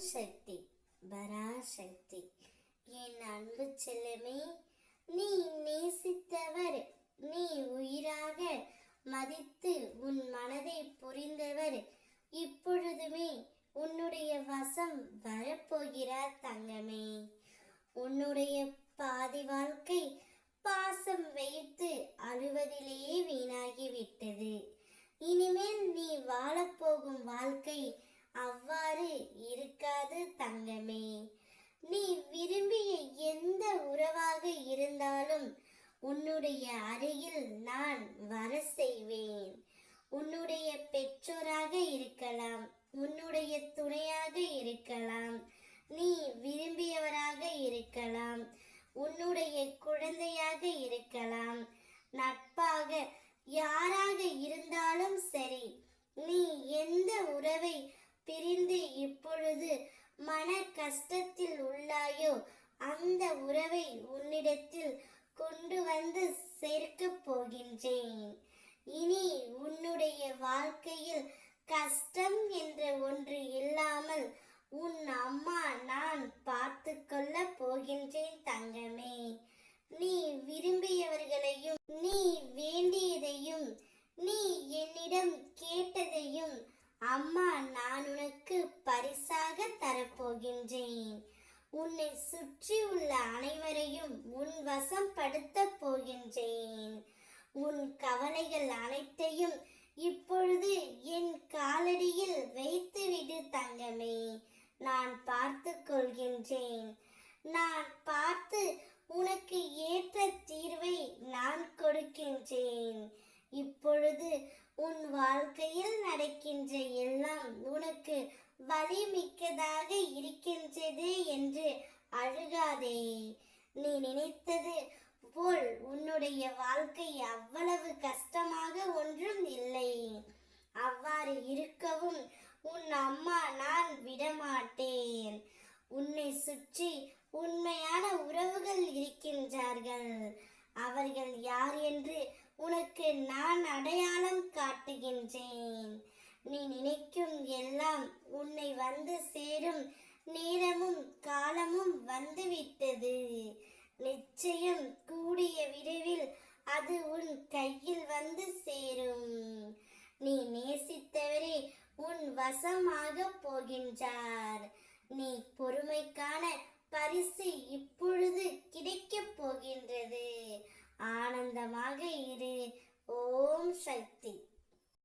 சக்தி பராசக்தி. என் அன்பு செல்லமே, நீ நேசித்தவர், நீ உயிராக மதித்து உன் மனதை புரிந்தவர் இப்பொழுதுமே உன்னுடைய வசம் வரப்போகிறார் தங்கமே. உன்னுடைய பாதி வாழ்க்கை பாசம் வைத்து அழுவதிலேயே வீணாகிவிட்டது. இனிமேல் நீ வாழப்போகும் வாழ்க்கை அவ்வாறு இருக்காது தங்கமே. நீ விரும்பிய எந்த உறவாக இருந்தாலும் உன்னுடைய அருகில் நான் வர செய்வேன். உன்னுடைய பெற்றோராக இருக்கலாம், உன்னுடைய துணையாக இருக்கலாம், நீ விரும்பியவராக இருக்கலாம், உன்னுடைய குழந்தையாக இருக்கலாம், நட்பாக யாராக இருந்தாலும் சரி, நீ எந்த உறவை பிரிந்து இப்பொழுது மன கஷ்டத்தில் உள்ளாயோ அந்த உறவை உன்னிடத்தில் கொண்டு வந்து சேர்க்கப் போகின்றேன். இனி உன்னுடைய வாழ்க்கையில் கஷ்டம் என்ற ஒன்று இல்லாமல் உன் அம்மா நான் பார்த்து கொள்ள போகின்றேன் தங்கமே. நீ விரும்பியவர்களையும் நீ வேண்டியதையும் நீ என்னிடம் கேட்டதையும் அம்மா நான் உனக்கு பரிசாக தரப்போகின்றேன். உன்னை சுற்றி உள்ள அனைவரையும் உன் வசம் படுத்த போகின்றேன். உன் கவலைகள் அனைத்தையும் இப்பொழுது என் காலடியில் வைத்துவிடு தங்கமே. நான் பார்த்து கொள்கின்றேன். நான் பார்த்து உனக்கு ஏற்ற தீர்வை நான் கொடுக்கின்றேன். இப்பொழுது உன் வாழ்க்கையில் நடக்கின்ற எல்லாம் உனக்கு வலிமிக்கதாக இருக்கின்றது என்று அழுகாதே. நீ நினைத்தது போல் உன்னுடைய வாழ்க்கை அவ்வளவு கஷ்டமாக ஒன்றும் இல்லை. அவ்வாறு இருக்கவும் உன் அம்மா நான் விடமாட்டேன். உன்னை சுற்றி உண்மையான உறவுகள் இருக்கின்றார்கள். அவர்கள் யார் என்று உனக்கு நான் அடையாளம் காட்டுகின்றேன். நீ நினைக்கும் எல்லாம் உன்னை வந்து சேரும் நேரமும் காலமும் வந்துவிட்டது. நிச்சயம் கூடிய விரைவில் அது உன் கையில் வந்து சேரும். நீ நேசித்தவரே உன் வசமாக போகின்றார். நீ பொறுமைக்கான பரிசு இப்பொழுது கிடைக்கப் போகின்றது. ஆனந்தமாக இரு. ஓம் சக்தி.